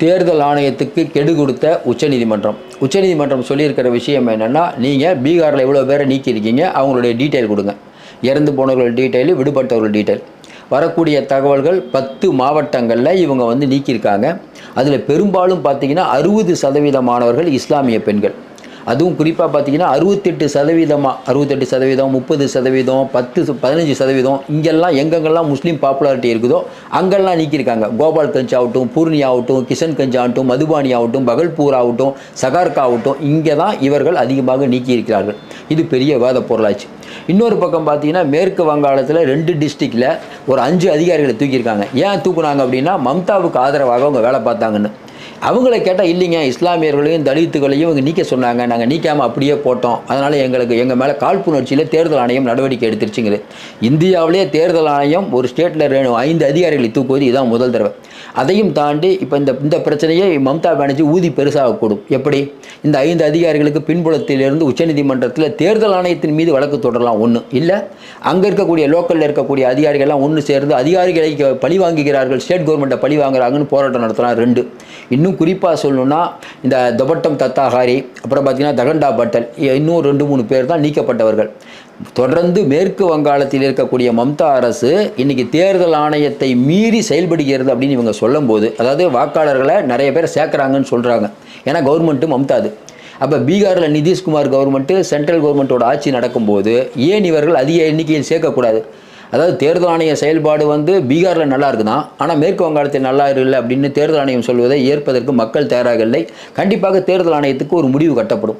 தேர்தல் ஆணையத்துக்கு கெடு கொடுத்த உச்சநீதிமன்றம் சொல்லியிருக்கிற விஷயம் என்னென்னா, நீங்கள் பீகாரில் எவ்வளோ பேரை நீக்கியிருக்கீங்க, அவங்களுடைய டீட்டெயில் கொடுங்க. இறந்து போனவர்கள் டீட்டெயில், விடுபட்டவர்கள் டீட்டெயில். வரக்கூடிய தகவல்கள் 10 மாவட்டங்களில் இவங்க நீக்கியிருக்காங்க. அதில் பெரும்பாலும் பார்த்திங்கன்னா 60% மாணவர்கள் இஸ்லாமிய பெண்கள். அதுவும் குறிப்பாக பார்த்தீங்கன்னா 68%, 30%, 15% இங்கெல்லாம் எங்கெங்கெல்லாம் முஸ்லீம் பாப்புலாரிட்டி இருக்குதோ அங்கெல்லாம் நீக்கியிருக்காங்க. கோபால்கஞ்ச் ஆகட்டும், பூர்ணியா ஆகட்டும், கிஷன்கஞ்ச் ஆகட்டும், மதுபானி ஆகட்டும், பகல்பூர் ஆகட்டும், சகார்கா ஆகட்டும், இங்கே தான் இவர்கள் அதிகமாக நீக்கியிருக்கிறார்கள். இது பெரிய விவாத பொருளாச்சு. இன்னொரு பக்கம் பார்த்தீங்கன்னா மேற்கு வங்காளத்தில் 2 டிஸ்ட்ரிக்டில் ஒரு 5 அதிகாரிகளை தூக்கியிருக்காங்க. ஏன் தூக்குனாங்க அப்படின்னா, மம்தாவுக்கு ஆதரவாக அவங்க வேலை பார்த்தாங்கன்னு. அவங்கள கேட்டால் இல்லைங்க, இஸ்லாமியர்களையும் தலித்துகளையும் இவங்க நீக்க சொன்னாங்க, நாங்கள் நீக்காமல் அப்படியே போட்டோம், அதனால் எங்கள் மேலே காழ்ப்புணர்ச்சியில் தேர்தல் ஆணையம் நடவடிக்கை எடுத்துருச்சுங்குது. இந்தியாவிலே தேர்தல் ஆணையம் ஒரு ஸ்டேட்டில் 5 அதிகாரிகளை தூக்குவது இதுதான் முதல் தடவை. அதையும் தாண்டி இப்போ இந்த பிரச்சனையை மம்தா பானர்ஜி ஊதி பெருசாகக்கூடும். எப்படி? இந்த 5 அதிகாரிகளுக்கு பின்புலத்திலிருந்து உச்சநீதிமன்றத்தில் தேர்தல் ஆணையத்தின் மீது வழக்கு தொடரலாம். ஒன்று இல்லை, அங்கே இருக்கக்கூடிய லோக்கலில் இருக்கக்கூடிய அதிகாரிகள்லாம் ஒன்று சேர்ந்து அதிகாரிகளை பழி வாங்குகிறார்கள், ஸ்டேட் கவர்மெண்ட்டை பழி வாங்குறாங்கன்னு போராட்டம் நடத்தலாம். 2. இன்னும் குறிப்பாக சொல்லணும்னா இந்த தொபட்டம் தத்தாஹாரி, அப்புறம் பார்த்திங்கன்னா தகண்டா பட்டல், இன்னும் 2-3 பேர் தான் நீக்கப்பட்டவர்கள். தொடர்ந்து மேற்கு வங்காளத்தில் இருக்கக்கூடிய மம்தா அரசு இன்றைக்கி தேர்தல் ஆணையத்தை மீறி செயல்படுகிறது அப்படின்னு இவங்க சொல்லும்போது, அதாவது வாக்காளர்களை நிறைய பேர் சேர்க்குறாங்கன்னு சொல்கிறாங்க. ஏன்னா கவர்மெண்ட்டு மம்தாது. அப்போ பீகாரில் நிதிஷ்குமார் கவர்மெண்ட்டு, சென்ட்ரல் கவர்மெண்ட்டோட ஆட்சி நடக்கும்போது ஏன் இவர்கள் அதிக எண்ணிக்கையில் சேர்க்கக்கூடாது? அதாவது தேர்தல் ஆணைய செயல்பாடு பீகாரில் நல்லா இருக்குதான், ஆனால் மேற்கு வங்காளத்தில் நல்லா இல்லை அப்படின்னு தேர்தல் ஆணையம் சொல்வதை ஏற்பதற்கு மக்கள் தயாராக இல்லை. கண்டிப்பாக தேர்தல் ஆணையத்துக்கு ஒரு முடிவு கட்டப்படும்.